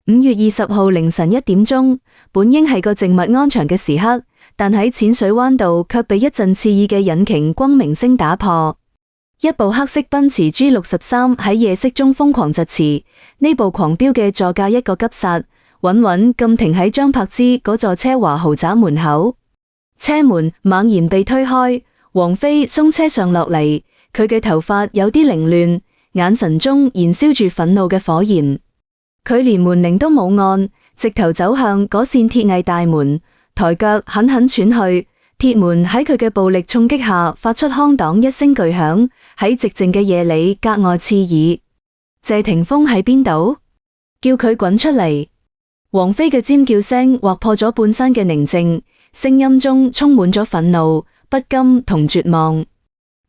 5月20號凌晨1點鐘，本應係個靜謐安詳嘅時刻，但喺淺水灣道卻被一陣刺耳嘅引擎轟鳴聲打破。一部黑色奔馳 G63喺夜色中瘋狂疾馳，呢部狂飆嘅座駕一個急剎，穩穩咁停喺張柏芝嗰座奢華豪宅門口。車門猛然被推開，王菲鬆車上落嚟，佢嘅頭髮有啲凌亂，眼神中燃燒住憤怒嘅火焰。佢連門鈴都冇按，直頭走向嗰扇鐵藝大門，抬腳狠狠踹去，鐵門喺佢嘅暴力衝擊下發出哐當一聲巨響，喺寂靜嘅夜裏格外刺耳。謝霆鋒喺邊度？叫佢滾出嚟！王菲嘅尖叫聲劃破咗半山嘅寧靜，聲音中充滿咗憤怒、不甘同絕望。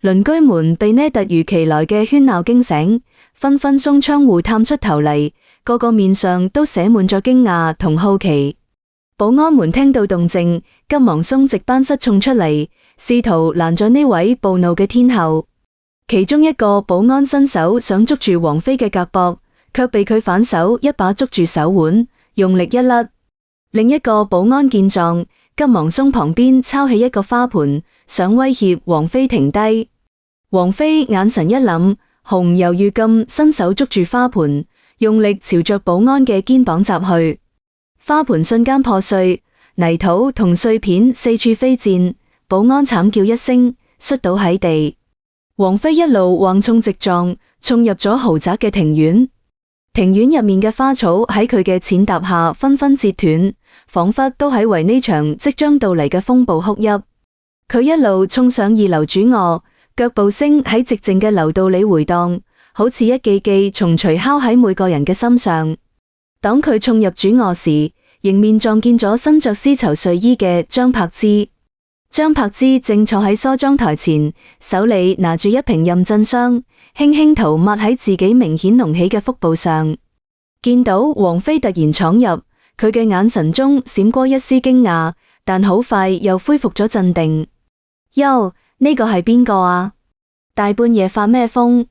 鄰居們被呢突如其來嘅喧鬧驚醒，紛紛鬆窗戶探出頭嚟，個個面上都寫滿咗驚訝同好奇。保安們聽到動靜，急忙鬆直班室衝出嚟，試圖攔咗呢位暴怒嘅天后。其中一個保安伸手想捉住王菲嘅胳膊，卻被佢反手一把捉住手腕，用力一甩。另一個保安見狀，急忙鬆旁邊抄起一個花盆，想威脅王菲停低。王菲眼神一諗，毫唔猶豫咁伸手捉住花盆，用力朝着保安嘅肩膀砸去。花盆瞬間破碎，泥土同碎片四處飛濺，保安慘叫一聲，摔倒喺地。王菲一路橫衝直撞，衝入咗豪宅嘅庭院。庭院入面嘅花草喺佢嘅踐踏下紛紛折斷，仿佛都喺為呢場即將到嚟嘅風暴哭泣。佢一路衝上2樓主臥，腳步聲喺寂靜嘅樓道裏回蕩，好似一記記重錘敲喺每個人嘅心上。當佢衝入主臥時，迎面撞見咗身着絲綢睡衣嘅張柏芝。張柏芝正坐喺梳妝台前，手裏拿住一瓶妊娠霜，輕輕塗抹喺自己明顯隆起嘅腹部上。見到王菲突然闖入，佢嘅眼神中閃過一絲驚訝，但好快又恢復咗鎮定。喲，呢個係邊個啊？大半夜發咩瘋？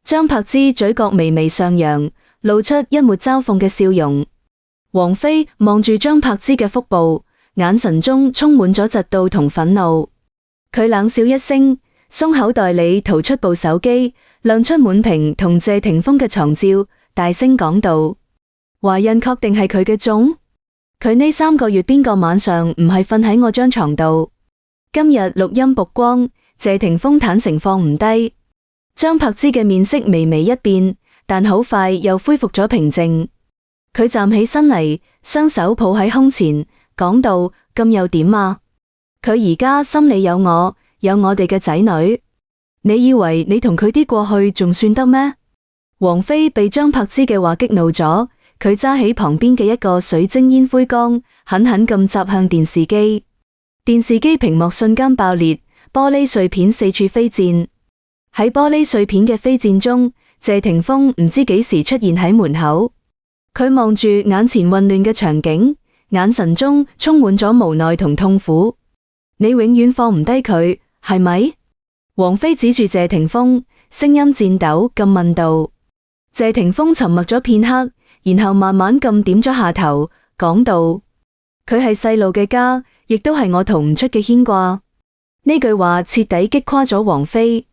張柏芝嘴角微微上揚，露出一抹嘲諷嘅笑容。王菲望住張柏芝嘅腹部，眼神中充滿咗嫉妒同憤怒。佢冷笑一聲，鬆口袋裏掏出部手機，亮出滿屏同謝霆鋒嘅床照，大聲講道：懷孕確定係佢嘅種？佢呢3個月邊個晚上唔係瞓喺我張床度？今日錄音曝光，謝霆鋒坦誠放唔低。張柏芝嘅面色微微一變，但好快又恢復咗平靜。佢站起身嚟，雙手抱喺胸前，講道：咁又點啊？佢而家心裏有我，有我哋嘅仔女。你以為你同佢啲過去仲算得咩？王菲被張柏芝嘅話激怒咗，佢揸起旁邊嘅一個水晶煙灰缸，狠狠咁砸向電視機。電視機屏幕瞬間爆裂，玻璃碎片四處飛濺。喺玻璃碎片嘅飛濺中，謝霆鋒唔知幾時出現喺門口。佢望住眼前混亂嘅場景，眼神中充滿咗無奈同痛苦。你永遠放唔低佢，係咪？王菲指住謝霆鋒，聲音顫抖咁問道。謝霆鋒沉默咗片刻，然後慢慢咁點咗下頭，講道：佢係細路嘅家，亦都係我逃唔出嘅牽掛。呢句話徹底擊垮咗王菲。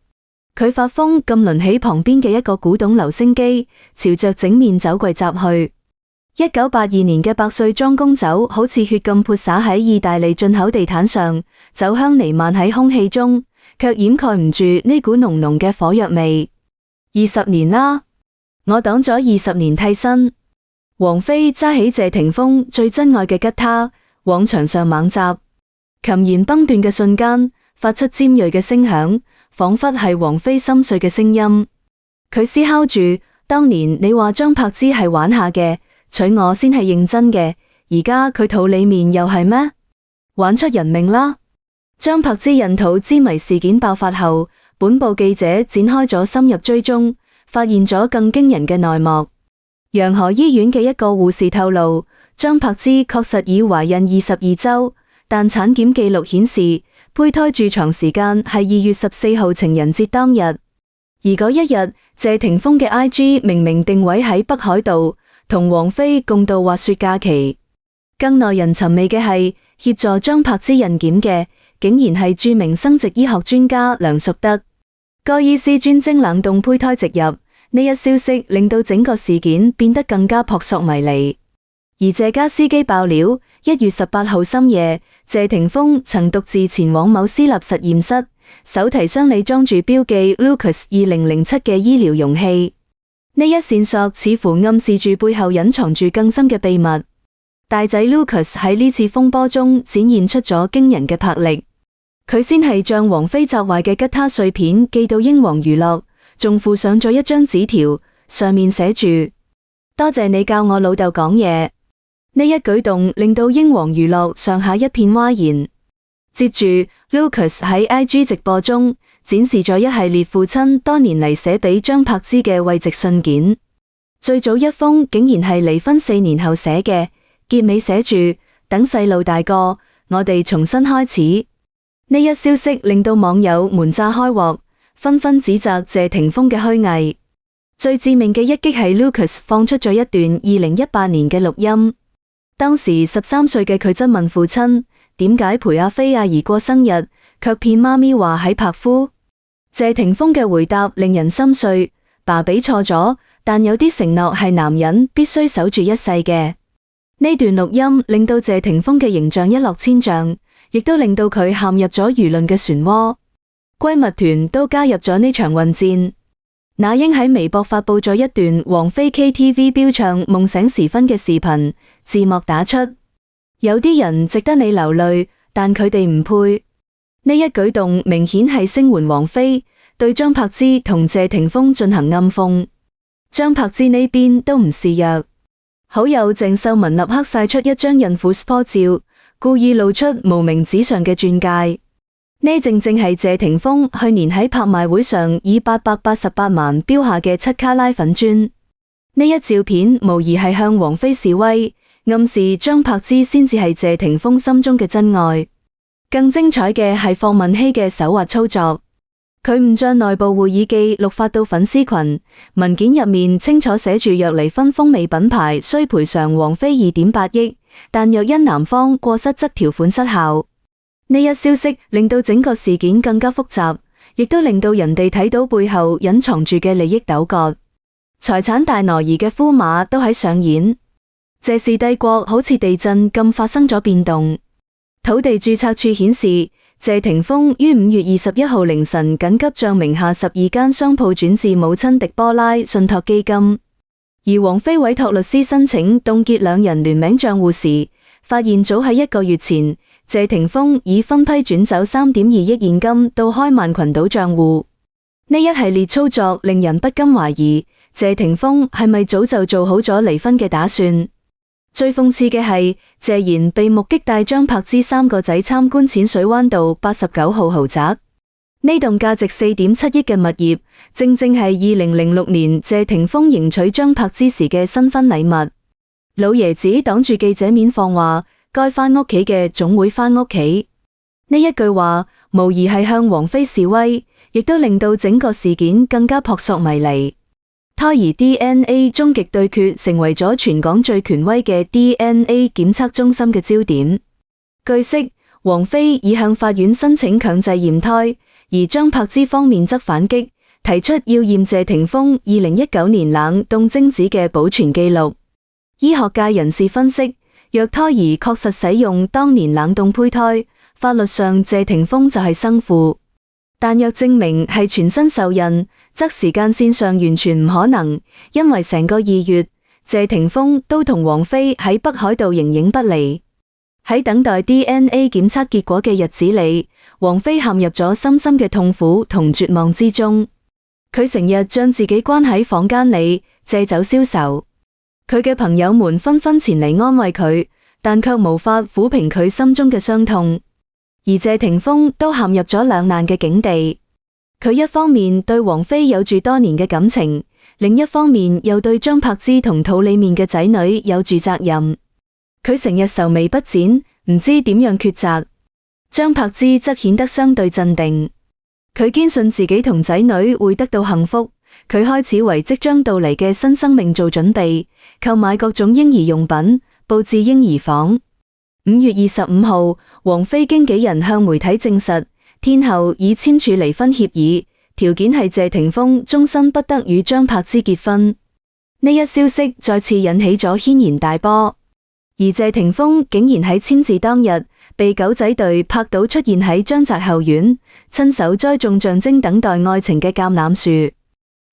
佢發瘋咁掄起旁邊嘅一個古董留聲機，朝着整面酒櫃砸去。1982年嘅百歲莊公酒好似血咁潑灑喺意大利進口地毯上，酒香彌漫喺空氣中，卻掩蓋唔住呢股濃濃嘅火藥味。20年啦，我擋咗20年替身。王菲揸起謝霆鋒最珍愛嘅吉他，往牆上猛砸，琴弦崩斷嘅瞬間，發出尖銳嘅聲響，仿佛係王菲心碎嘅聲音。佢思考住，當年你話張柏芝係玩下嘅，娶我先係認真嘅，而家佢肚裏面又係咩？玩出人命啦！張柏芝孕肚之謎事件爆發後，本報記者展開咗深入追蹤，發現咗更驚人嘅內幕。洋河醫院嘅一個護士透露，張柏芝確實已懷孕22週，但產檢記錄顯示，胚胎蛀床時間係2月14號情人節當日。而嗰一日，謝霆鋒嘅 IG 明明定位喺北海道，同王菲共度滑雪假期。更耐人尋味嘅係，協助張柏芝孕檢嘅，竟然係著名生殖醫學專家梁淑德。該醫師專精冷凍胚胎植入，呢一消息令到整個事件變得更加撲朔迷離。而謝家司機爆料，1月18號深夜，謝霆鋒曾獨自前往某私立實驗室，手提箱裏裝住標記 Lucas 2007嘅醫療容器。呢一線索似乎暗示住背後隱藏住更深嘅秘密。大仔 Lucas 喺呢次風波中展現出咗驚人嘅魄力。佢先係將王菲砸壞嘅吉他碎片寄到英皇娛樂，仲附上咗一張紙條，上面寫住：多謝你教我老豆講嘢。呢一舉動令到英皇娛樂上下一片嘩然。接住 Lucas 喺 IG 直播中展示咗一系列父親多年嚟寫俾張柏芝嘅慰藉信件。最早一封竟然係離婚4年後寫嘅，結尾寫住：等細路大個，我哋重新開始。呢一消息令到網友們炸開鍋，紛紛指責謝霆鋒嘅虛偽。最致命嘅一擊係 Lucas 放出咗一段2018年嘅錄音。當時13歲嘅佢質問父親，點解陪阿菲阿姨過生日，卻騙媽咪話喺拍夫？謝霆鋒嘅回答令人心碎，爸俾錯咗，但有啲承諾係男人必須守住一世嘅。呢段錄音令到謝霆鋒嘅形象一落千丈，亦都令到佢陷入咗輿論嘅漩渦。閨蜜團都加入咗呢場混戰。那英喺微博發佈咗一段王菲 KTV 飆唱《夢醒時分》嘅視頻，字幕打出：有啲人值得你流淚，但佢哋唔配。呢一舉動明顯係聲援王菲，對張柏芝同謝霆鋒進行暗諷。張柏芝呢邊都唔示弱，好友鄭秀文立刻晒出一張孕婦 sport 照，故意露出無名指上嘅鑽戒。呢正係謝霆鋒去年喺拍賣會上以888萬標下嘅7卡拉粉磚。呢一照片無疑係向王菲示威，暗示張柏芝先至係謝霆鋒心中嘅真愛。更精彩嘅係霍汶希嘅手滑操作，佢唔將內部會議記錄發到粉絲群，文件入面清楚寫住若離婚風味品牌需賠償王菲2.8億，但若因男方過失則條款失效。呢一消息令到整個事件更加複雜，亦都令到人哋睇到背後隱藏住嘅利益糾葛。財產大挪移嘅呼馬都喺上演，謝氏帝國好似地震咁發生咗變動。土地註冊處顯示，謝霆鋒於5月21號凌晨緊急將名下12間商鋪轉至母親狄波拉信託基金，而王菲委託律師申請凍結兩人聯名賬戶時，發現早喺1個月前，謝霆鋒已分批轉走3.2億現金到開曼群島賬戶。呢一系列操作令人不禁懷疑，謝霆鋒係咪早就做好咗離婚嘅打算？最諷刺嘅係，謝賢被目擊帶張柏芝3個仔參觀淺水灣道89號豪宅。呢棟價值4.7億嘅物業，正係2006年謝霆鋒迎娶張柏芝時嘅新婚禮物。老爺子擋住記者面放話，該返屋企嘅總會返屋企。呢一句話無疑係向王菲示威，亦都令到整個事件更加撲朔迷離。胎兒 DNA 終極對決成為咗全港最權威嘅 DNA 檢測中心嘅焦點。據悉，王菲已向法院申請強制驗胎，而張柏芝方面則反擊，提出要驗謝霆鋒2019年冷凍精子嘅保存記錄。醫學界人士分析，若胎兒確實使用當年冷凍胚胎，法律上謝霆鋒就係生父。但若證明係全身受孕，則時間線上完全唔可能，因為成個2月，謝霆鋒都同王菲喺北海道形影不離。喺等待 DNA 檢測結果嘅日子裏，王菲陷入咗深深嘅痛苦同絕望之中。佢成日將自己關喺房間裏，借酒消愁。佢嘅朋友們紛紛前嚟安慰佢，但卻無法撫平佢心中嘅傷痛。而謝霆鋒都陷入咗兩難嘅境地，佢一方面對王菲有住多年嘅感情，另一方面又對張柏芝同肚裏面嘅仔女有住責任。佢成日愁眉不展，唔知點樣抉擇。張柏芝則顯得相對鎮定，佢堅信自己同仔女會得到幸福，佢開始為即將到嚟嘅新生命做準備，購買各種嬰兒用品，佈置嬰兒房。5月25號，王菲經紀人向媒體證實，天后已簽署離婚協議，條件係謝霆鋒終身不得與張柏芝結婚。呢一消息再次引起咗軒然大波，而謝霆鋒竟然喺簽字當日被狗仔隊拍到出現喺張澤後院，親手栽種象徵等待愛情嘅橄欖樹。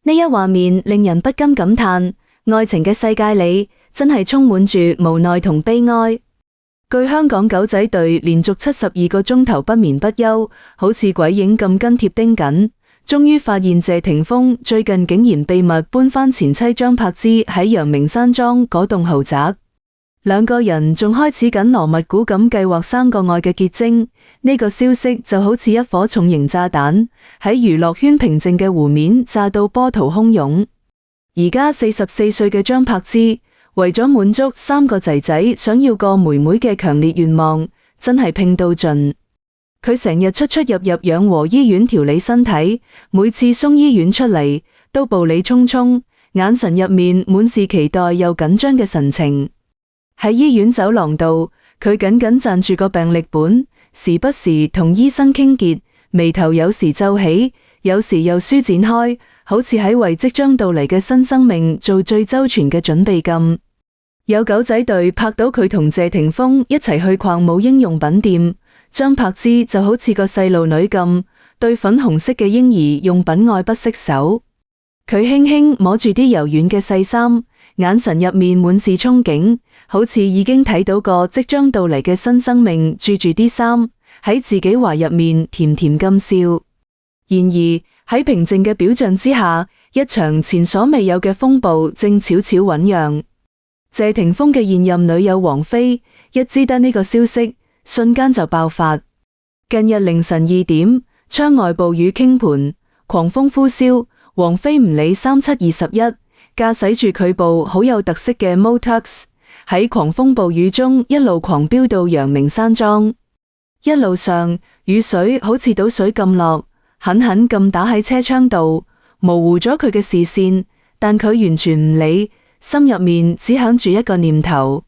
呢一畫面令人不禁感嘆，愛情嘅世界裏真係充滿住無奈同悲哀。據香港狗仔隊連續72個鐘頭不眠不休，好似鬼影咁跟貼盯緊，終於發現謝霆鋒最近竟然秘密搬返前妻張柏芝喺陽明山莊嗰棟豪宅，兩個人仲開始緊鑼密鼓咁計劃3個愛嘅結晶。呢個消息就好似一顆重型炸彈，喺娛樂圈平靜嘅湖面炸到波濤洶湧。而家44歲嘅張柏芝，為咗滿足3個仔仔想要個妹妹嘅強烈願望，真係拼到盡。佢成日出入養和醫院調理身體，每次鬆醫院出嚟都步履匆匆，眼神入面滿是期待又緊張嘅神情。喺醫院走廊度，佢緊緊攢住個病歷本，時不時同醫生傾偈，眉頭有時皺起，有時又舒展開，好似喺為即將到嚟嘅新生命做最周全嘅準備咁。有狗仔隊拍到佢同謝霆鋒一齊去逛母嬰用品店，張柏芝就好似個細路女咁，對粉紅色嘅嬰兒用品愛不釋手。佢輕輕摸住啲柔軟嘅細衫，眼神入面滿是憧憬，好似已經睇到個即將到嚟嘅新生命住住啲衫喺自己懷入面甜甜咁笑。然而喺平靜嘅表象之下，一場前所未有嘅風暴正悄悄醞釀。謝霆鋒嘅現任女友王菲一知得呢個消息，瞬間就爆發。近日凌晨2點，窗外暴雨傾盆，狂風呼嘯，王菲唔理3721，駕駛住佢部好有特色嘅 Motox， 喺狂風暴雨中一路狂飆到陽明山莊。一路上雨水好似倒水咁落，狠狠咁打喺車窗度，模糊咗佢嘅視線，但佢完全唔理，心入面只響住一個念頭，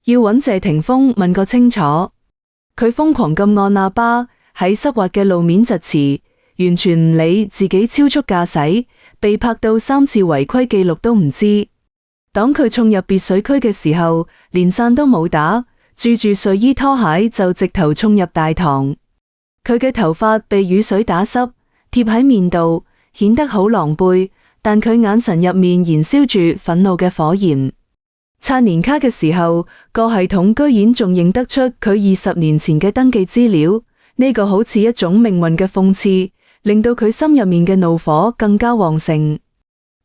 要揾謝霆鋒問個清楚。佢瘋狂咁按喇叭，喺濕滑嘅路面疾馳，完全唔理自己超速駕駛，被拍到3次違規記錄都唔知。當佢衝入別墅區嘅時候，連傘都冇打，住住睡衣拖鞋就直頭衝入大堂。佢嘅頭髮被雨水打濕，貼喺面度，顯得好狼狽。但佢眼神入面燃燒住憤怒嘅火焰。刷年卡嘅時候，個系統居然仲認得出佢20年前嘅登記資料，呢個好似一種命運嘅諷刺，令到佢心入面嘅怒火更加旺盛。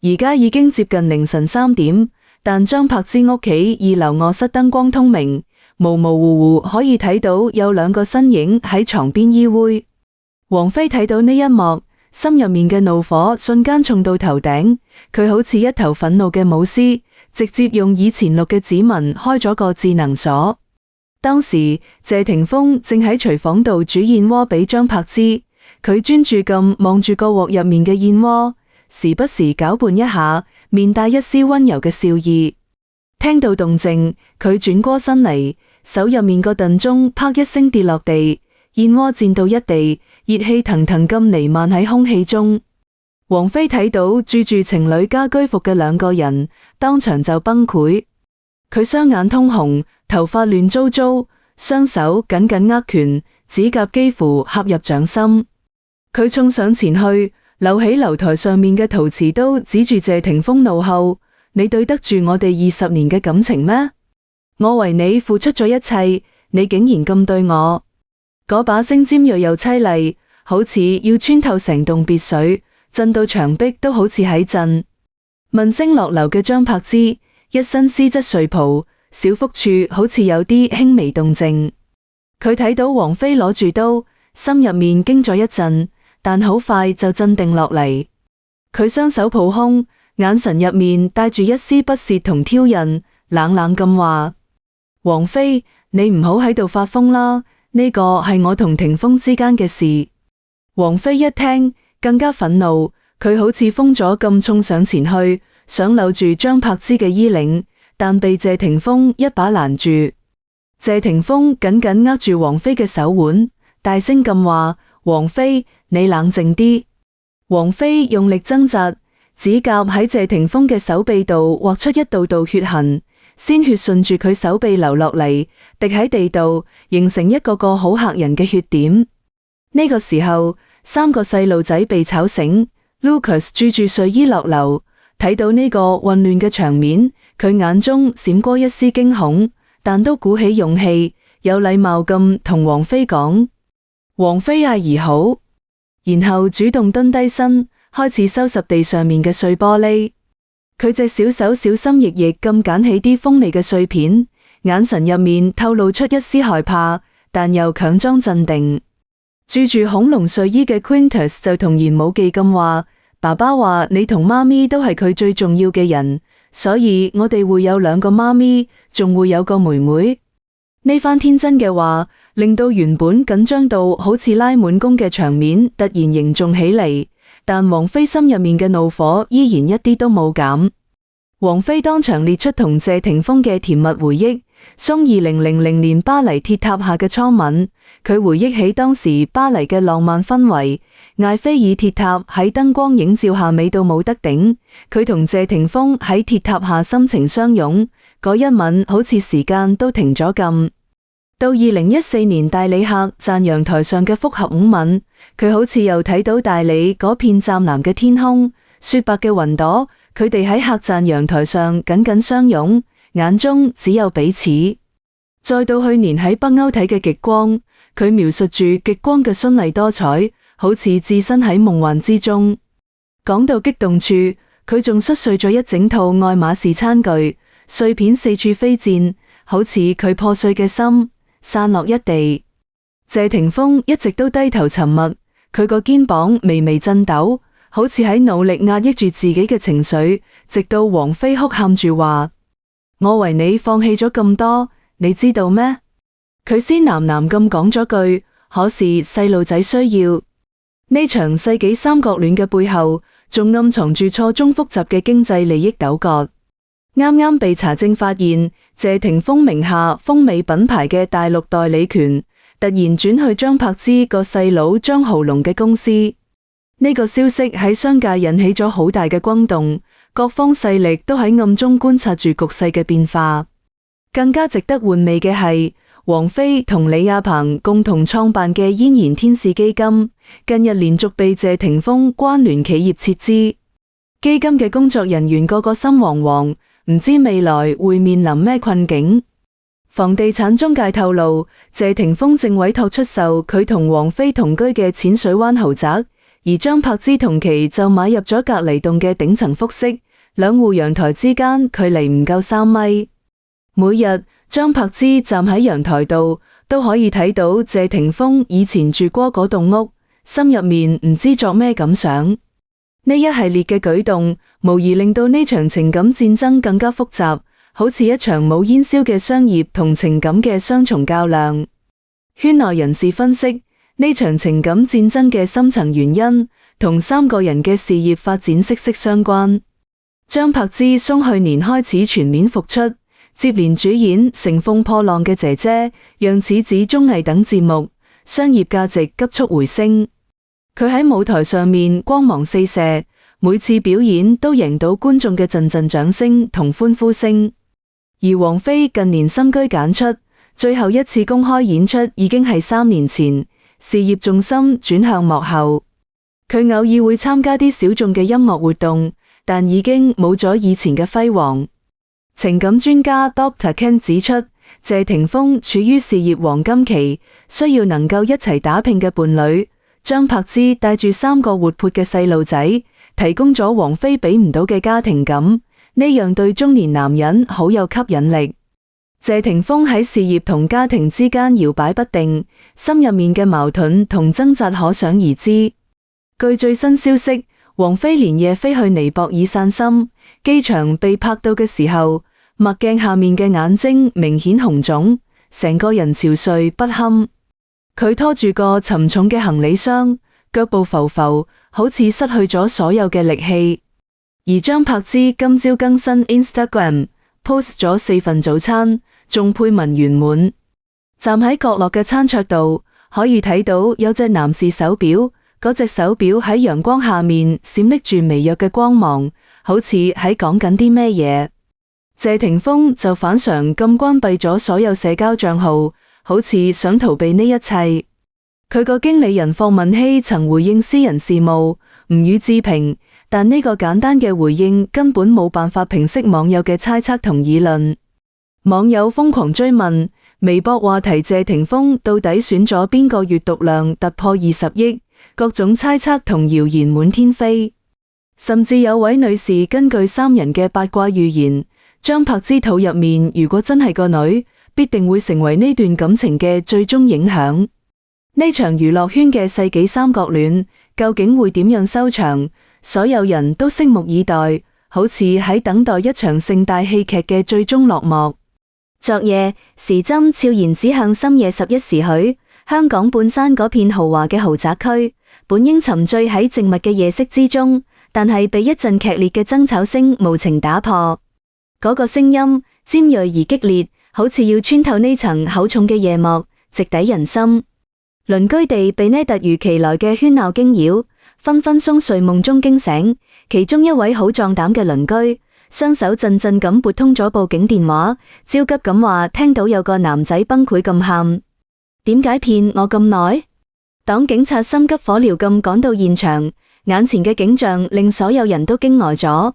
而家已經接近凌晨3點，但張柏芝屋企2樓臥室燈光通明，模模糊糊可以睇到有2個身影喺床邊依偎。王菲睇到呢一幕，心入面嘅怒火瞬間衝到頭頂，佢好似一頭憤怒嘅母獅，直接用以前錄嘅指紋開咗個智能鎖。當時謝霆鋒正喺廚房度煮燕窩俾張柏芝，佢專注咁望住個鑊入面嘅燕窩，時不時攪拌一下，面帶一絲溫柔嘅笑意。聽到動靜，佢轉過身嚟，手入面個燉盅啪一聲跌落地，燕窩濺到一地，熱氣騰騰咁彌漫喺空氣中。王菲睇到住住情侶家居服嘅2個人，當場就崩潰。佢雙眼通紅，頭髮亂糟糟，雙手緊緊握拳，指甲幾乎合入掌心。佢衝上前去，扭起樓台上面嘅陶瓷刀，指住謝霆鋒怒吼：你對得住我哋20年嘅感情咩？我為你付出咗一切，你竟然咁對我！嗰把聲尖銳又淒厲，好似要穿透成棟別墅，震到牆壁都好似喺震。問聲落樓嘅張柏芝，一身絲質睡袍，小腹處好似有啲輕微動靜。佢睇到王菲攞住刀，心入面驚咗一陣，但好快就鎮定落嚟。佢雙手抱胸，眼神入面帶住一絲不屑同挑釁，冷冷咁話：王菲，你唔好喺度發瘋啦，呢個係我同霆鋒之間嘅事。王菲一聽更加憤怒，佢好似瘋咗咁衝上前去，想摟住張柏芝嘅衣領，但被謝霆鋒一把攔住。謝霆鋒緊緊握住王菲嘅手腕，大聲咁話：王菲，你冷靜啲。王菲用力掙扎，指甲喺謝霆鋒嘅手臂度劃出一道道血痕，鮮血順住佢手臂流落嚟，滴喺地度，形成一個個好嚇人嘅血點。呢個時候，3個細路仔被吵醒。Lucas 著住睡衣落樓，睇到呢個混亂嘅場面，佢眼中閃過一絲驚恐，但都鼓起勇氣，有禮貌咁同王菲講：王菲阿姨好。然後主動蹲低身，開始收拾地上面嘅碎玻璃。佢隻小手小心翼翼咁揀起啲鋒利嘅碎片，眼神入面透露出一絲害怕，但又強裝鎮定。著住恐龍睡衣嘅 Quintus 就童言無忌咁話：爸爸話你同媽咪都係佢最重要嘅人，所以我哋會有2個媽咪，仲會有個妹妹。呢番天真嘅話，令到原本緊張到好似拉滿弓嘅場面突然凝重起嚟，但王菲心入面嘅怒火依然一啲都冇減。王菲當場列出同謝霆鋒嘅甜蜜回憶，送2000年巴黎鐵塔下嘅初吻。佢回憶起當時巴黎嘅浪漫氛圍，艾菲爾鐵塔喺燈光映照下美到冇得頂，佢同謝霆鋒喺鐵塔下深情相擁，嗰一吻好似時間都停咗咁。到2014年大理客棧陽台上嘅複合5吻，佢好似又睇到大理嗰片湛藍嘅天空，雪白嘅雲朵，佢哋喺客棧陽台上緊緊相擁，眼中只有彼此。再到去年喺北歐睇嘅極光，佢描述住極光嘅絢麗多彩，好似置身喺夢幻之中。講到激動處，佢仲摔碎咗一整套愛馬仕餐具，碎片四處飛濺，好似佢破碎嘅心散落一地。謝霆鋒一直都低頭沉默，佢個肩膀微微震抖，好似喺努力壓抑住自己嘅情緒，直到王菲哭喊住話：我為你放棄咗咁多，你知道咩？佢先喃喃咁講咗句：可是細路仔需要。呢場世紀三角戀嘅背後，仲暗藏住錯綜複雜嘅經濟利益糾葛。啱啱被查證發現，謝霆鋒名下風美品牌嘅大陸代理權突然轉去張柏芝個細佬張豪龍嘅公司。呢個消息喺商界引起咗好大嘅轟動，各方勢力都喺暗中觀察住局勢嘅變化。更加值得玩味嘅係，王菲同李亞鵬共同創辦嘅嫣然天使基金，近日連續被謝霆鋒關聯企業撤資。基金嘅工作人員個個心惶惶，唔知未來會面臨咩困境。房地產中介透露，謝霆鋒正委託出售佢同王菲同居嘅淺水灣豪宅，而張柏芝同期就買入咗隔離棟嘅頂層複式，兩戶陽台之間距離唔夠3米。每日張柏芝站喺陽台度，都可以睇到謝霆鋒以前住過嗰棟屋，心入面唔知作咩感想。呢一系列嘅舉動，無疑令到呢場情感戰爭更加複雜，好似一場冇煙硝嘅商業同情感嘅雙重較量。圈內人士分析，呢場情感戰爭嘅深層原因，同3個人嘅事業發展息息相關。張柏芝從去年開始全面復出，接連主演《乘風破浪嘅姐姐》、《讓此子》綜藝等節目，商業價值急速回升。佢喺舞台上面光芒四射，每次表演都贏到觀眾嘅陣陣掌聲同歡呼聲。而王菲近年深居簡出，最後一次公開演出已經係3年前，事業重心轉向幕後。佢偶爾會參加啲小眾嘅音樂活動，但已經冇咗以前嘅輝煌。情感專家 Dr. Ken 指出，謝霆鋒處於事業黃金期，需要能夠一齊打拼嘅伴侶。張柏芝帶住3個活潑嘅細路仔，提供咗王菲俾唔到嘅家庭感，呢樣對中年男人好有吸引力。謝霆鋒喺事業同家庭之間搖擺不定，心入面嘅矛盾同掙扎可想而知。據最新消息，王菲連夜飛去尼泊爾散心，機場被拍到嘅時候，墨鏡下面嘅眼睛明顯紅腫，成個人憔悴不堪。佢拖住個沉重嘅行李箱，腳步浮浮，好似失去咗所有嘅力氣。而張柏芝今朝更新 Instagram post 咗4份早餐，仲配文圓滿。站喺角落嘅餐桌度，可以睇到有隻男士手錶，嗰隻手錶喺陽光下面閃爍住微弱嘅光芒，好似喺講緊啲咩嘢。謝霆鋒就反常咁關閉咗所有社交賬號，好似想逃避呢一切。佢個經理人霍汶希曾回應私人事務，唔予置評，但呢個簡單嘅回應根本冇辦法平息網友嘅猜測同議論。網友瘋狂追問，微博話題謝霆鋒到底選咗邊個閱讀量突破20億，各種猜測同謠言滿天飛。甚至有位女士根據3人嘅八卦預言，張柏芝肚入面如果真係個女，必定會成為呢段感情嘅最終影響。呢場娛樂圈嘅世紀三角戀究竟會點樣收場？所有人都拭目以待，好似喺等待一場盛大戲劇嘅最終落幕。昨夜時針悄然指向深夜11時許，香港半山嗰片豪華嘅豪宅區，本應沉醉喺靜默嘅夜色之中，但係被一陣劇烈嘅爭吵聲無情打破。嗰個聲音尖銳而激烈，好似要穿透呢層厚重嘅夜幕，直抵人心。鄰居地被呢突如其來嘅喧鬧驚擾，紛紛從睡夢中驚醒。其中一位好壯膽嘅鄰居，雙手震震咁撥通咗報警電話，焦急咁話聽到有個男仔崩潰咁喊。點解騙我咁耐？黨警察心急火燎咁趕到現場，眼前嘅景象令所有人都驚呆咗。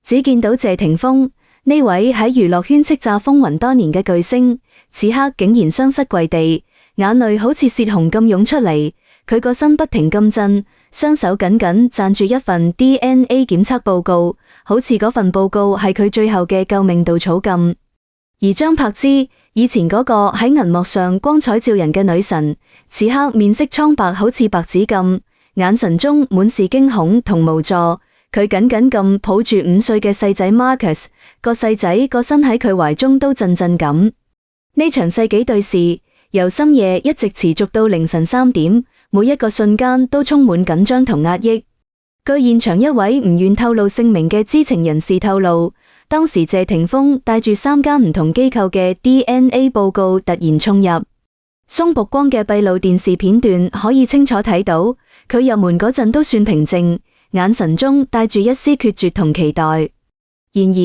只見到謝霆鋒呢位喺娛樂圈叱咤風雲多年嘅巨星，此刻竟然雙膝跪地，眼淚好似泄洪咁湧出嚟。佢個身不停咁震，雙手緊緊攢住一份 DNA 檢測報告，好似嗰份報告係佢最後嘅救命稻草咁。而張柏芝以前嗰個喺銀幕上光彩照人嘅女神，此刻面色蒼白，好似白紙咁，眼神中滿是驚恐同無助。佢緊緊咁抱住5歲嘅細仔 Marcus， 個細仔個身喺佢懷中都震震咁。呢場世紀對視由深夜一直持續到凌晨3點，每一個瞬間都充滿緊張同壓抑。據現場一位唔願透露姓名嘅知情人士透露，當時謝霆鋒帶住3間唔同機構嘅 DNA 報告突然衝入，鬆曝光嘅閉路電視片段可以清楚睇到，佢入門嗰陣都算平靜，眼神中帶住一絲決絕同期待。然而，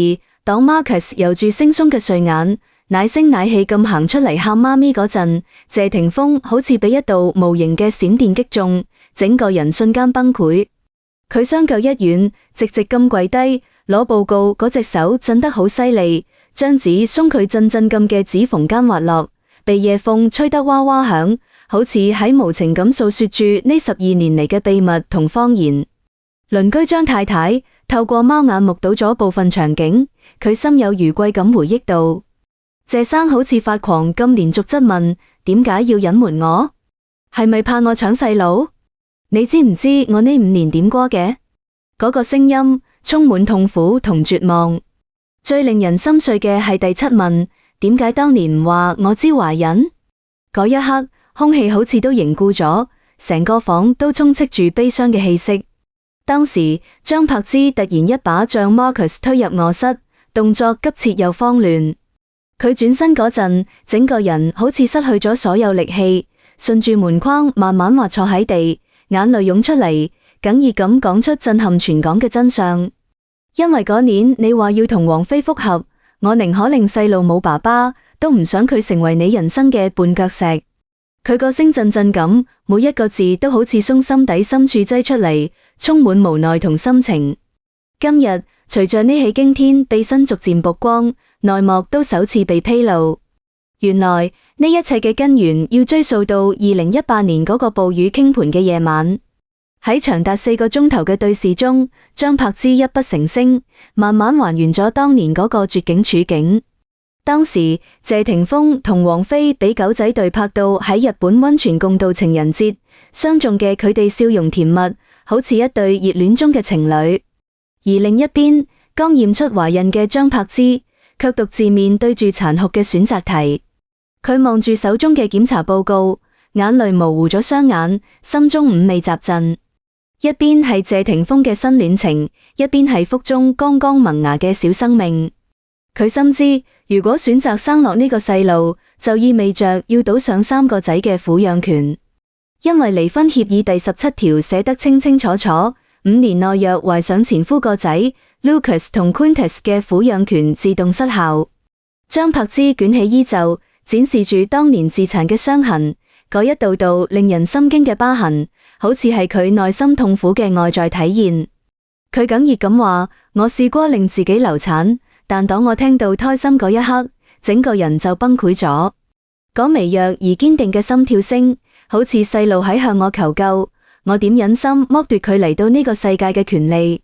當 Marcus 由住惺忪嘅睡眼，奶聲奶氣咁行出嚟喊媽咪嗰陣，謝霆鋒好似被一道無形嘅閃電擊中，整個人瞬間崩潰。佢雙腳一軟，直直咁跪低，攞報告嗰隻手震得好犀利，張紙鬆佢震震咁嘅指縫間滑落，被夜風吹得嘩嘩響，好似喺無情咁訴說住呢12年嚟嘅秘密同謊言。鄰居張太太透過貓眼目睹咗部分場景，佢心有餘悸咁回憶道：謝生好似發狂咁連續質問，點解要隱瞞我？係咪怕我搶細佬？你知唔知我呢5年點過嘅？嗰個聲音充滿痛苦同絕望。最令人心碎嘅係第7問，點解當年唔話我知懷孕？嗰一刻，空氣好似都凝固咗，成個房都充斥住悲傷嘅氣息。當時張柏芝突然一把將 Marcus 推入臥室，動作急切又慌亂。佢轉身嗰陣，整個人好似失去咗所有力氣，順住門框慢慢滑坐喺地，眼淚湧出嚟，哽咽咁講出震撼全港嘅真相。因為嗰年你話要同王菲復合，我寧可令細路冇爸爸，都唔想佢成為你人生嘅絆腳石。佢個聲震震咁，每一個字都好似從心底深處擠出嚟，充滿無奈同心情。今日隨着呢起驚天秘辛逐漸曝光，內幕都首次被披露。原來呢一切嘅根源要追溯到2018年嗰個暴雨傾盆嘅夜晚。喺長達4個鐘頭嘅對視中，張柏芝泣不成聲，慢慢還原咗當年嗰個絕境處境。當時謝霆鋒同王菲俾狗仔隊拍到喺日本溫泉共度情人節，相中嘅佢哋笑容甜蜜，好似一對熱戀中嘅情侶。而另一邊，剛驗出懷孕嘅張柏芝卻獨自面對住殘酷嘅選擇題。佢望住手中嘅檢查報告，眼淚模糊咗雙眼，心中五味雜陳。一邊係謝霆鋒嘅新戀情，一邊係腹中剛剛萌芽嘅小生命。佢深知，如果選擇生落呢個細路，就意味着要賭上3個仔嘅撫養權。因為離婚協議第17條寫得清清楚楚，5年內若懷上前夫個仔 Lucas 同 Quintus 嘅撫養權自動失效。張柏芝捲起衣袖，展示住當年自殘嘅傷痕，嗰一道道令人心驚嘅疤痕，好似係佢內心痛苦嘅外在體現。佢哽咽咁話：我試過令自己流產，但當我聽到胎心嗰一刻，整個人就崩潰咗。嗰微弱而堅定嘅心跳聲，好似細路喺向我求救，我點忍心剝奪佢嚟到呢個世界嘅權利？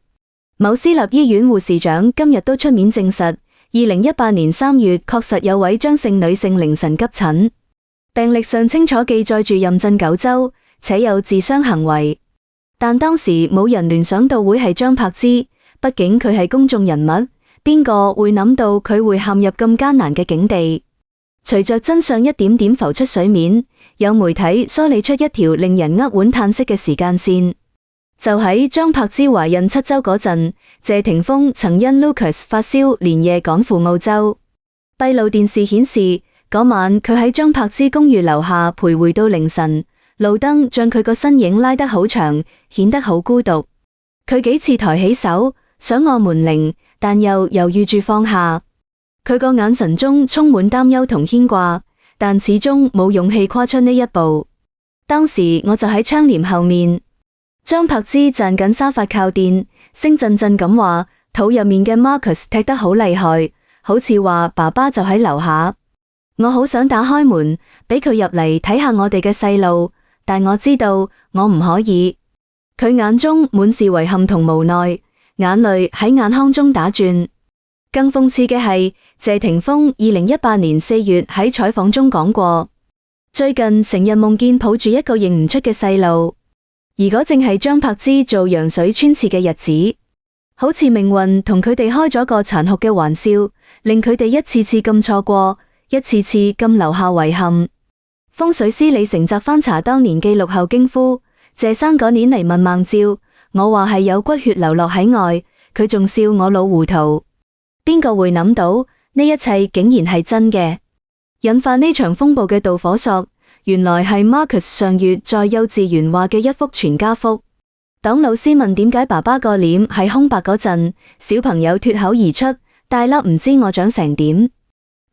某私立醫院護士長今日都出面證實，2018年3月確實有位張姓女性凌晨急診，病歷上清楚記載住妊娠9週，且有自傷行為。但當時冇人聯想到會係張柏芝，畢竟佢係公眾人物，邊個會諗到佢會陷入咁艱難嘅境地？隨着真相一點點浮出水面，有媒體梳理出一條令人扼腕嘆息嘅時間線。就喺張柏芝懷孕7週嗰陣，謝霆鋒曾因 Lucas 發燒連夜趕赴澳洲。閉路電視顯示，嗰晚佢喺張柏芝公寓樓下徘徊到凌晨，路燈將佢個身影拉得好長，顯得好孤獨。佢幾次抬起手想按門鈴，但又猶豫住放下。佢個眼神中充滿擔憂同牽掛，但始終冇勇氣跨出呢一步。當時我就喺窗簾後面，張柏芝站緊沙發靠墊，聲震震咁話：肚入面嘅 Marcus 踢得好厲害，好似話爸爸就喺樓下。我好想打開門，俾佢入嚟睇下我哋嘅細路，但我知道我唔可以。佢眼中滿是遺憾同無奈，眼淚喺眼眶中打轉。更諷刺嘅係，謝霆鋒2018年4月喺採訪中講過，最近成日夢見抱住一個認唔出嘅細路，而嗰正係張柏芝做羊水穿刺嘅日子，好似命運同佢哋開咗個殘酷嘅玩笑，令佢哋一次次咁錯過，一次次咁留下遺憾。風水師李成澤翻查當年記錄後驚呼：謝生嗰年嚟問孟照，我話係有骨血流落喺外，佢仲笑我老糊塗。邊個會諗到呢一切竟然係真嘅？引發呢場風暴嘅導火索，原來係 Marcus 上月在幼稚園畫嘅一幅全家福。當老師問點解爸爸個臉係空白嗰陣，小朋友脫口而出：大粒唔知我長成點。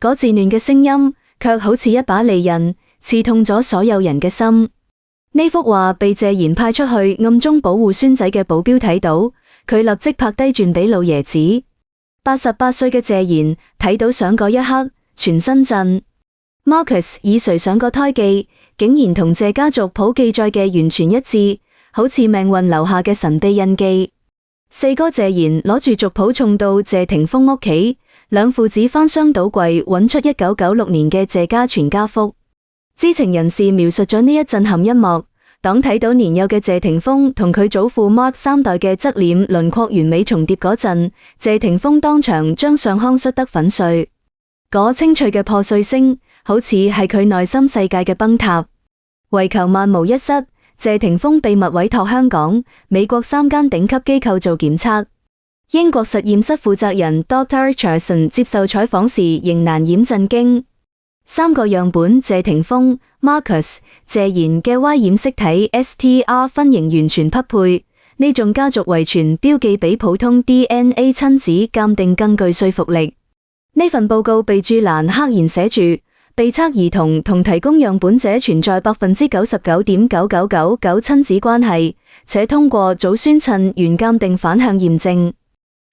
嗰稚嫩嘅聲音，卻好似一把利刃，刺痛咗所有人嘅心。呢幅畫被謝賢派出去暗中保護孫仔嘅保鏢睇到，佢立即拍低轉俾老爺子。88歲嘅謝賢睇到相嗰一刻，全身震。Marcus 以垂上個胎記，竟然同謝家族譜記載嘅完全一致，好似命運留下嘅神秘印記。四哥謝賢攞住族譜送到謝霆鋒屋企，兩父子翻箱倒櫃揾出1996年嘅謝家全家福。知情人士描述咗呢一震撼一幕，當睇到年幼嘅謝霆鋒同佢祖父 Mark 3代嘅側臉輪廓完美重疊嗰陣，謝霆鋒當場將相框摔得粉碎。嗰清脆嘅破碎聲，好似係佢內心世界嘅崩塌。為求萬無一失，謝霆鋒秘密委託香港、美國3間頂級機構做檢測。英國實驗室負責人 Dr. Richardson 接受採訪時仍難掩震驚。3個樣本謝霆鋒、Marcus、謝賢嘅 Y 染色體 STR 分型完全匹配，呢種家族遺傳標記比普通 DNA 親子鑑定更具說服力。呢份報告備註欄赫然寫住，被測兒童同提供樣本者存在 99.9999% 親子關係，且通過祖孫親緣鑑定反向驗證。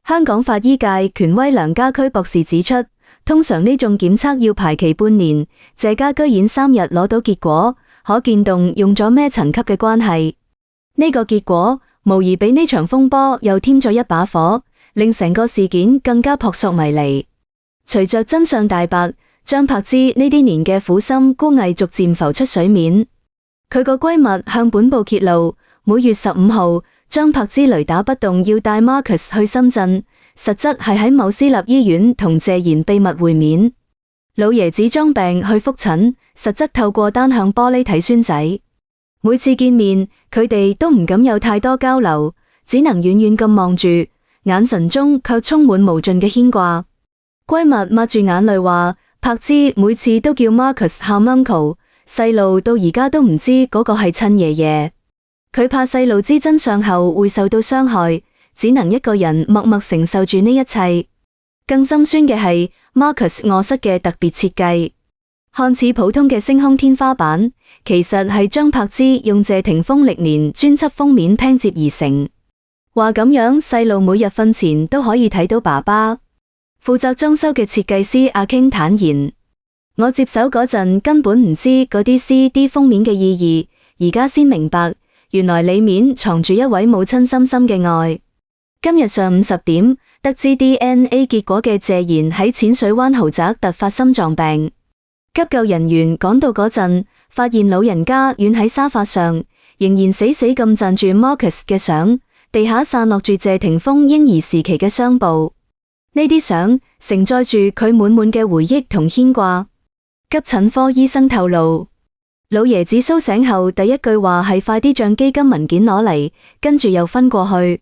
香港法醫界權威梁家駒博士指出，通常呢種檢測要排期半年，謝家居然3日攞到結果，可見動用咗咩層級嘅關係。呢個結果無疑俾呢場風波又添咗一把火，令成個事件更加撲朔迷離。隨着真相大白，張柏芝呢啲年嘅苦心孤詣逐漸浮出水面。佢個閨蜜向本報揭露，每月15號，張柏芝雷打不動要帶 Marcus 去深圳，實質係喺某私立醫院同謝賢秘密會面。老爺子裝病去復診，實則透過單向玻璃睇孫仔。每次見面，佢哋都唔敢有太多交流，只能遠遠咁望住，眼神中卻充滿無盡嘅牽掛。閨蜜抹住眼淚話，柏茲每次都叫 Marcus 喊 uncle， 細路到而家都唔知嗰個係親爺爺。佢怕細路知真相後會受到傷害，只能一個人默默承受住呢一切。更心酸嘅係 Marcus 臥室嘅特別設計，看似普通嘅星空天花板，其實係將柏茲用謝霆鋒歷年專輯封面拼接而成。話咁樣細路每日瞓前都可以睇到爸爸。負責裝修嘅設計師阿 King 坦言，我接手嗰陣根本唔知嗰啲 CD 封面嘅意義，而家先明白，原來裏面藏住一位母親深深嘅愛。今日上午10點，得知 DNA 結果嘅謝賢喺淺水灣豪宅突發心臟病，急救人員趕到嗰陣，發現老人家軟喺沙發上，仍然死死咁站住 Marcus 嘅相，地下散落住謝霆鋒嬰兒時期嘅相簿。呢啲相承載住佢滿滿嘅回憶同牽掛。急診科醫生透露，老爺子蘇醒後第一句話係快啲將基金文件攞嚟，跟住又昏過去。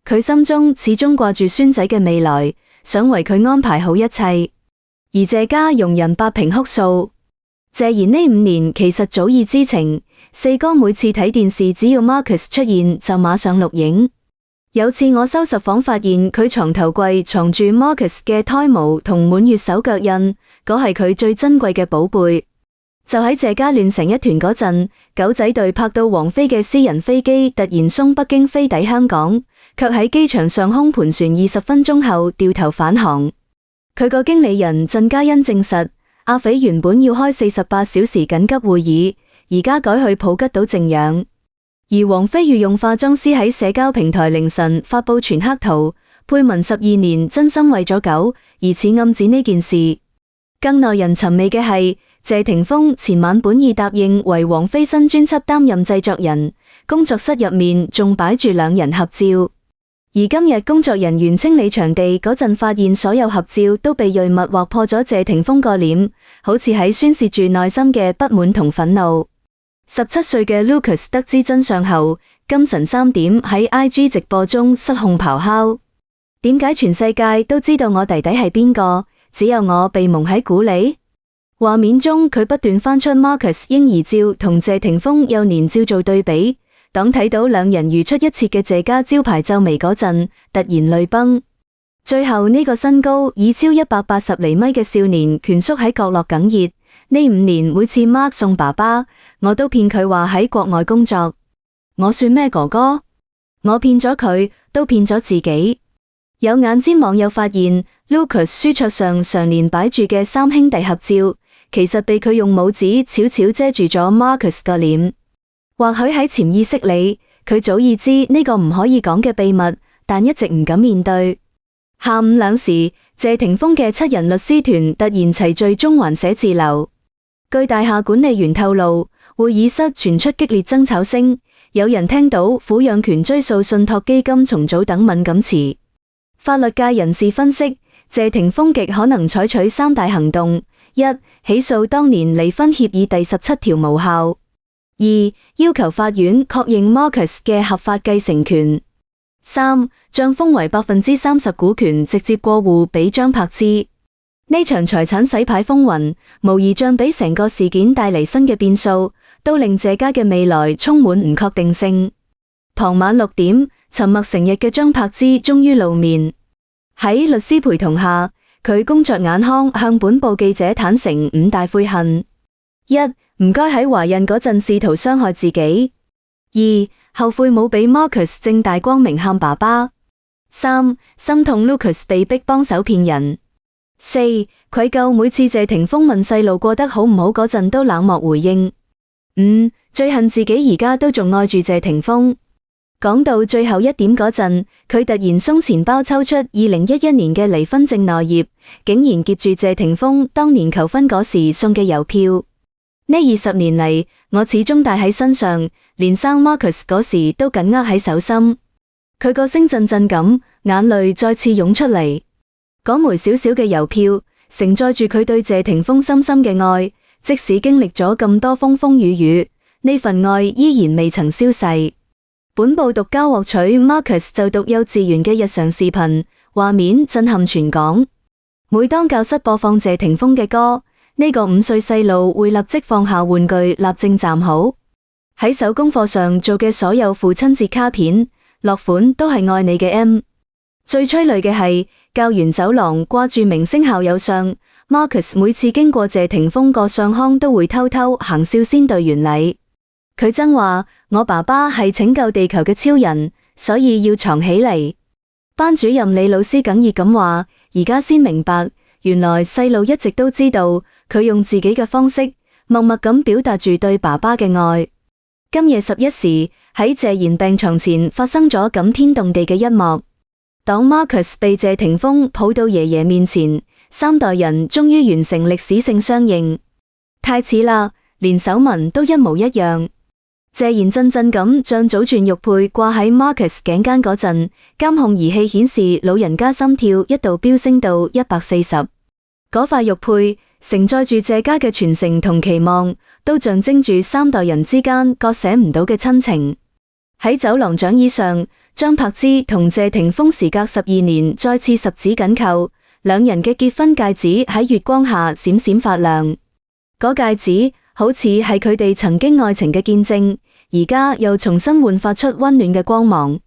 佢心中始終掛住孫仔嘅未來，想為佢安排好一切。而謝家容人八平哭訴，謝賢呢5年其實早已知情，四哥每次睇電視只要 Marcus 出現就馬上錄影。有次我收拾房發現佢床頭櫃藏住 Marcus 嘅胎毛同滿月手腳印，嗰係佢最珍貴嘅寶貝。就喺謝家亂成一團嗰陣，狗仔隊拍到王菲嘅私人飛機突然鬆北京飛抵香港，卻喺機場上空盤旋20分鐘後掉頭返航。佢個經理人鄭嘉欣證實，阿斐原本要開48小時緊急會議，而家改去普吉島靜養。而王菲御用化妝師喺社交平台凌晨發布全黑圖，配文12年真心為咗狗，疑似暗指呢件事。更耐人尋味嘅係，謝霆鋒前晚本意答應為王菲新專輯擔任製作人，工作室入面仲擺住兩人合照。而今日工作人員清理場地嗰陣，發現所有合照都被銳物劃破咗謝霆鋒個臉，好似喺宣洩住內心嘅不滿同憤怒。17歲嘅 Lucas 得知真相後，今晨3點喺 IG 直播中失控咆哮：點解全世界都知道我弟弟係邊個，只有我被蒙喺鼓裏？畫面中佢不斷翻出 Marcus 嬰兒照同謝霆鋒幼年照做對比，當睇到兩人如出一轍嘅謝家招牌皺眉嗰陣，突然淚崩。最後呢個身高已超180厘米嘅少年蜷縮喺角落哽咽。呢5年每次 Mark 送爸爸，我都騙佢話喺國外工作。我算咩哥哥？我騙咗佢，都騙咗自己。有眼尖網友發現 Lucas 書桌上常年擺住嘅3兄弟合照，其實被佢用拇指悄悄遮住咗 Marcus 個臉。或許喺潛意識裏，佢早已知呢個唔可以講嘅秘密，但一直唔敢面對。下午2時，謝霆鋒嘅7人律師團突然齊聚中環寫字樓。據大廈管理員透露，會議室傳出激烈爭吵聲，有人聽到撫養權追訴信託基金重組等敏感詞。法律界人士分析，謝霆鋒極可能採取3大行動： 1. 起訴當年離婚協議第17條無效； 2. 要求法院確認 Marcus 嘅合法繼承權； 3. 將封為30%股權直接過戶俾張柏芝。呢場財產洗牌風雲，無疑將俾成個事件帶嚟新嘅變數，都令謝家嘅未來充滿唔確定性。傍晚6點，沉默成日嘅張柏芝終於露面。喺律師陪同下，佢公爵眼眶向本報記者坦誠5大悔恨： 1. 唔該喺懷孕嗰陣試圖傷害自己； 2. 後悔冇俾 Marcus 正大光明喊爸爸； 3. 心痛 Lucas 被逼幫手騙人； 4. 愧疚每次謝霆鋒問細路過得好唔好嗰陣都冷漠回應； 5. 最恨自己而家都仲愛住謝霆鋒。講到最後1點嗰陣，佢突然鬆錢包抽出2011年嘅離婚證內頁，竟然夾住謝霆鋒當年求婚嗰時送嘅郵票。呢20年嚟，我始終帶喺身上，連生 Marcus 嗰時都緊握喺手心。佢個聲震震咁，眼淚再次湧出嚟。嗰枚小小嘅郵票，承載住佢對謝霆鋒深深嘅愛，即使經歷咗咁多風風雨雨，呢份愛依然未曾消逝。本報獨家獲取 Marcus 就讀幼稚園嘅日常視頻，畫面震撼全港。每當教室播放謝霆鋒嘅歌，呢個5歲細路會立即放下玩具，立正站好。喺手功課上做嘅所有父親節卡片，落款都係愛你嘅 M。最催淚嘅係教園走廊掛住明星校友相， Marcus 每次經過謝霆鋒個相框都會偷偷行少先隊完禮。佢憎話我爸爸係拯救地球嘅超人，所以要藏起嚟。班主任李老師哽咽咁話，而家先明白，原來細路一直都知道，佢用自己嘅方式默默咁表達住對爸爸嘅愛。今夜11時喺謝賢病床前發生咗感天動地嘅一幕。當 Marcus 被謝霆鋒抱到爺爺面前，3代人終於完成歷史性相認，太似啦，連手紋都一模一樣。謝賢震震咁將祖傳玉佩掛喺 Marcus 頸間嗰陣，監控儀器顯示老人家心跳一度飆升到140。嗰塊玉佩承載住謝家嘅傳承同期望，都象徵住3代人之間割捨唔到嘅親情。喺走廊長椅上，張柏芝同謝霆鋒時隔12年再次十指緊扣，兩人嘅結婚戒指喺月光下閃閃發亮。嗰戒指好似係佢哋曾經愛情嘅見證，而家又重新煥發出溫暖嘅光芒。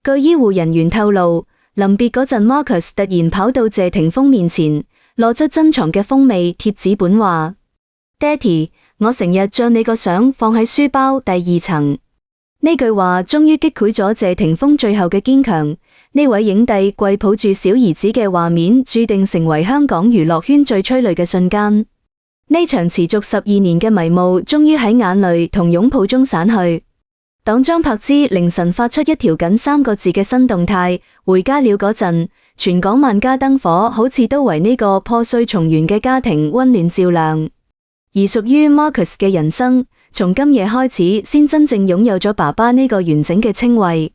據醫護人員透露，臨別嗰陣 Marcus 突然跑到謝霆鋒面前，攞出珍藏嘅風味貼紙本話：爹哋，我成日將你個相放喺書包第2層。呢句話終於擊潰咗謝霆鋒最後嘅堅強。呢位影帝跪抱住小兒子嘅畫面，注定成為香港娛樂圈最催淚嘅瞬間。呢場持續12年嘅迷霧，終於喺眼淚同擁抱中散去。當張柏芝凌晨發出一條僅3個字嘅新動態，回家了嗰陣，全港萬家燈火好似都為呢個破碎重圓嘅家庭溫暖照亮。而屬於 Marcus 嘅人生，從今夜開始先真正擁有咗爸爸呢個完整嘅稱謂。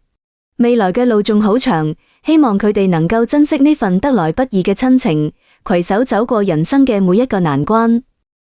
未來嘅路仲好長，希望佢哋能夠珍惜呢份得來不易嘅親情，攜手走過人生嘅每一個難關。